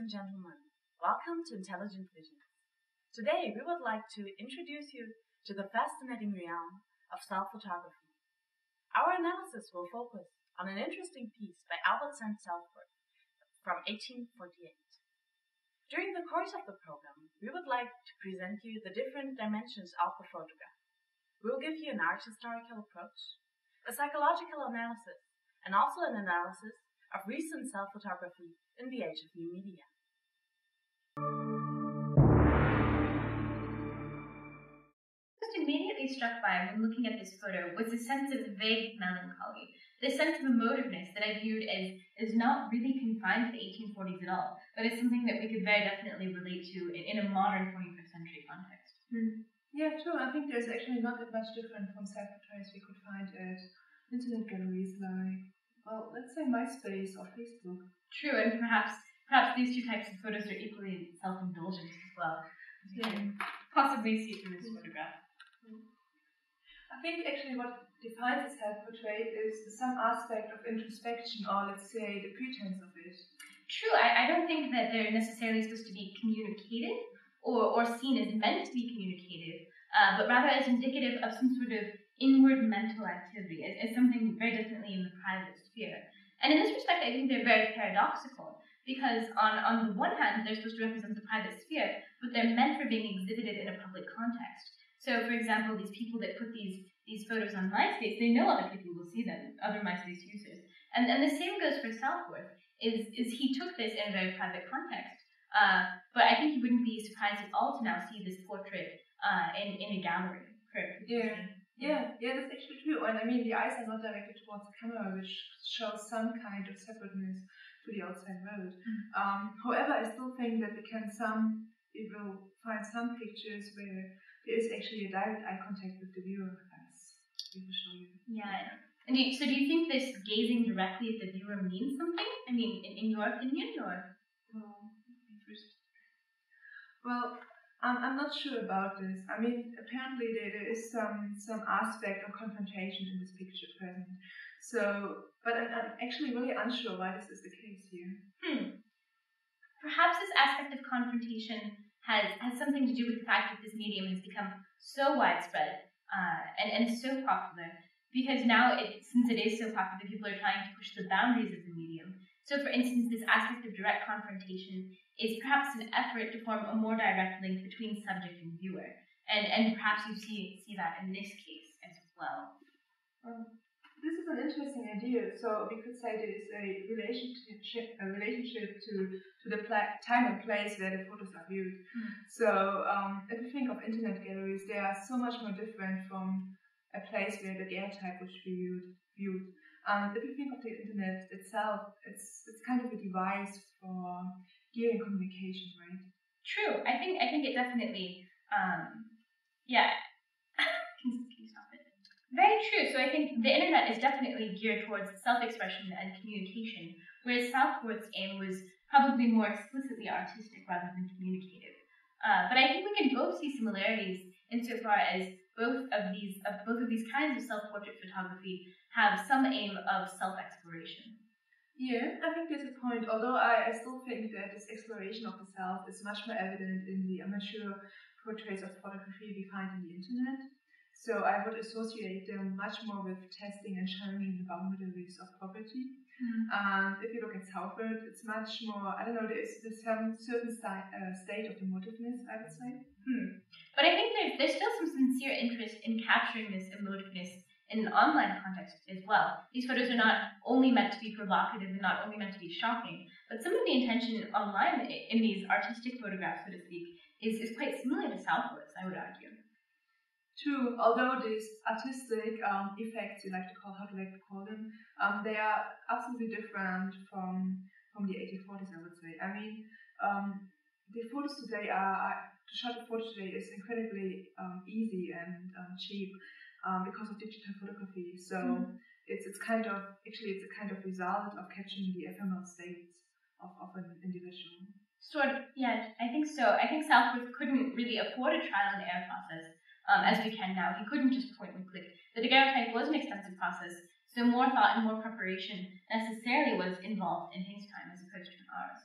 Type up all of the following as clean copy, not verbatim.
and gentlemen, welcome to Intelligent Vision. Today we would like to introduce you to the fascinating realm of self-photography. Our analysis will focus on an interesting piece by Albert St. Southworth from 1848. During the course of the program, we would like to present you the different dimensions of the photograph. We will give you an art historical approach, a psychological analysis, and also an analysis of recent self-photography in the age of new media. What was immediately struck by when looking at this photo was the sense of vague melancholy, the sense of emotiveness that I viewed as not really confined to the 1840s at all, but as something that we could very definitely relate to in a modern 21st century context. Yeah, true. I think there's actually not that much different from self-portraits we could find at internet galleries like, well, let's say MySpace or Facebook. True, and perhaps these two types of photos are equally self-indulgent as well. As you can possibly see through this photograph. I think actually what defines a self-portrait is some aspect of introspection, or let's say the pretense of it. True, I don't think that they're necessarily supposed to be communicated or seen as meant to be communicated, but rather as indicative of some sort of inward mental activity, as something very definitely in the private sphere. And in this respect, I think they're very paradoxical, because on the one hand, they're supposed to represent the private sphere, but they're meant for being exhibited in a public context. So, for example, these people that put these photos on MySpace, they know other people will see them, other MySpace users. And the same goes for Southworth, is he took this in a very private context. But I think you wouldn't be surprised at all to now see this portrait in a gallery. Yeah, that's actually true. And I mean, the eyes are not directed towards the camera, which shows some kind of separateness to the outside world. However, I still think that we will find some pictures where there is actually a direct eye contact with the viewer, as we will show you. Yeah. And so do you think this gazing directly at the viewer means something? I mean, in your opinion, or? Well, I'm not sure about this. I mean, apparently there is some aspect of confrontation in this picture present. So, but I'm actually really unsure why this is the case here. Perhaps this aspect of confrontation has something to do with the fact that this medium has become so widespread and so popular, because now, since it is so popular, people are trying to push the boundaries of the medium. So, for instance, this aspect of direct confrontation is perhaps an effort to form a more direct link between subject and viewer, and perhaps you see that in this case as well. This is an interesting idea. So we could say there is a relationship to the time and place where the photos are viewed. So if you think of internet galleries, they are so much more different from a place where the daguerreotype would be viewed. If you think of the internet itself, it's kind of a device for gearing communication, right? True. I think it definitely. Can you stop it? Very true. So I think the internet is definitely geared towards self-expression and communication, whereas Southworth's aim was probably more explicitly artistic rather than communicative. But I think we can both see similarities insofar as both of these kinds of self-portrait photography have some aim of self-exploration. Yeah, I think there's a point, although I still think that this exploration of the self is much more evident in the amateur portraits of photography we find in the internet. So I would associate them much more with testing and challenging the boundaries of property. If you look at Southworth, it's much more, I don't know, there's some certain state of emotiveness, I would say. But I think there's still some sincere interest in capturing this emotiveness in an online context as well. These photos are not only meant to be provocative and not only meant to be shocking, but some of the intention online in these artistic photographs, so to speak, is quite similar to Southworth's, I would argue. True, although these artistic effects, how do you like to call them, they are absolutely different from the 1840s, I would say. I mean, the photos today to shot a photo today is incredibly easy and cheap because of digital photography. So it's a kind of result of catching the ephemeral states of an individual. Yeah, I think so. I think Southworth couldn't really afford a trial and error process. As we can now. He couldn't just point and click. The daguerreotype was an expensive process, so more thought and more preparation necessarily was involved in his time as opposed to ours.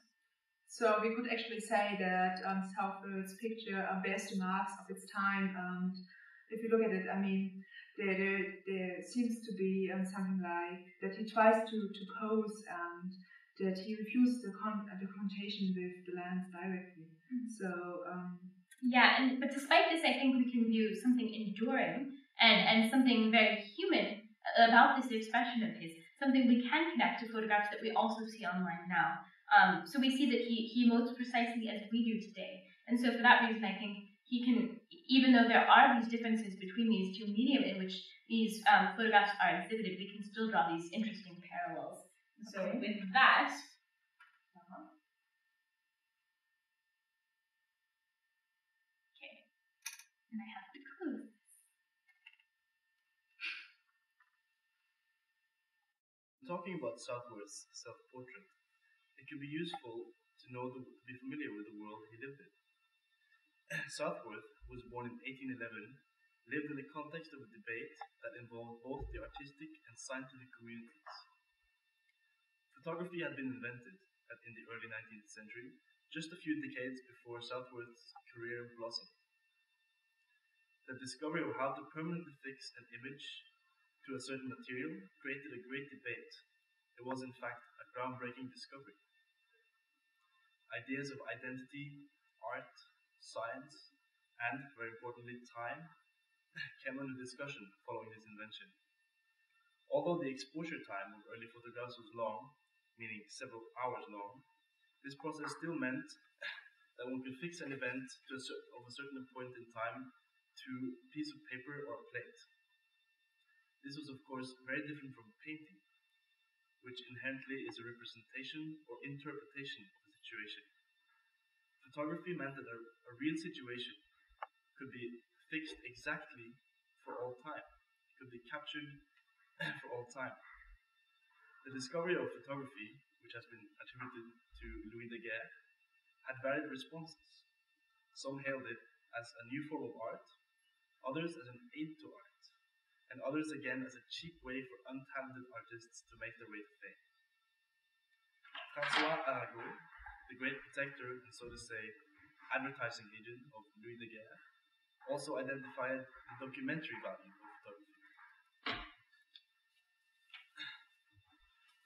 So we could actually say that Southworth's picture bears the marks of its time. And if you look at it, I mean, there seems to be something like that he tries to pose and that he refuses the confrontation with the lands directly. So but despite this, I think we can view something enduring and something very human about this expression of his, something we can connect to photographs that we also see online now. So we see that he emotes precisely as we do today. And so for that reason, I think he can, even though there are these differences between these two medium in which these photographs are exhibited, we can still draw these interesting parallels. And so with that, and I have to close. Talking about Southworth's self-portrait, it can be useful to be familiar with the world he lived in. Southworth was born in 1811, lived in the context of a debate that involved both the artistic and scientific communities. Photography had been invented in the early 19th century, just a few decades before Southworth's career blossomed. The discovery of how to permanently fix an image to a certain material created a great debate. It was in fact a groundbreaking discovery. Ideas of identity, art, science, and, very importantly, time came under discussion following this invention. Although the exposure time of early photographs was long, meaning several hours long, this process still meant that one could fix an event of a certain point in time to a piece of paper or a plate. This was, of course, very different from painting, which inherently is a representation or interpretation of the situation. Photography meant that a real situation could be fixed exactly for all time. It could be captured for all time. The discovery of photography, which has been attributed to Louis Daguerre, had varied responses. Some hailed it as a new form of art, others as an aid to art, and others again as a cheap way for untalented artists to make their way to fame. François Arago, the great protector and, so to say, advertising agent of Louis Daguerre, also identified the documentary value of photography.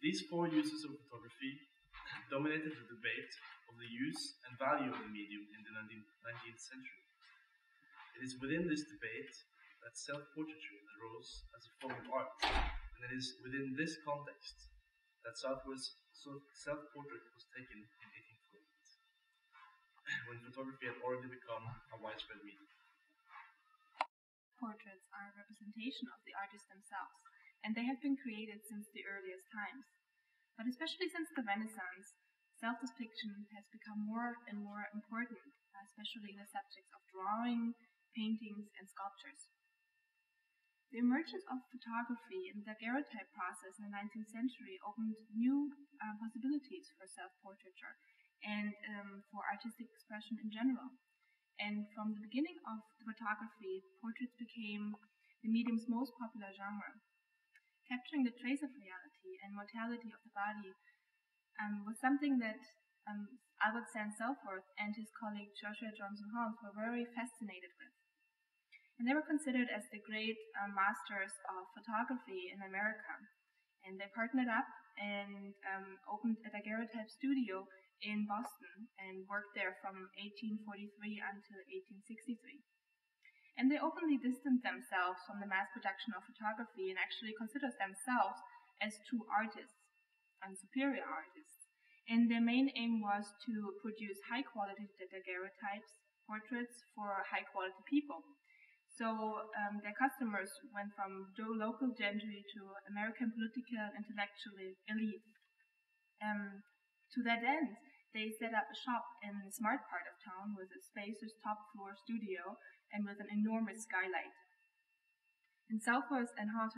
These four uses of photography dominated the debate of the use and value of the medium in the 19th century. It is within this debate that self-portraiture arose as a form of art, and it is within this context that Southworth's self-portrait was taken in 1848, when photography had already become a widespread medium. Portraits are a representation of the artists themselves, and they have been created since the earliest times. But especially since the Renaissance, self-depiction has become more and more important, especially in the subjects of drawing, paintings, and sculptures. The emergence of photography and the daguerreotype process in the 19th century opened new possibilities for self-portraiture and for artistic expression in general. And from the beginning of photography, portraits became the medium's most popular genre. Capturing the trace of reality and mortality of the body was something that Albert Sands Southworth and his colleague Joshua Johnson Holmes were very fascinated with. And they were considered as the great masters of photography in America. And they partnered up and opened a daguerreotype studio in Boston and worked there from 1843 until 1863. And they openly distanced themselves from the mass production of photography and actually considered themselves as true artists and superior artists. And their main aim was to produce high-quality daguerreotypes, portraits for high-quality people. So their customers went from local gentry to American political and intellectual elite. To that end, they set up a shop in the smart part of town with a spacious top-floor studio and with an enormous skylight. And Southworth and Holmes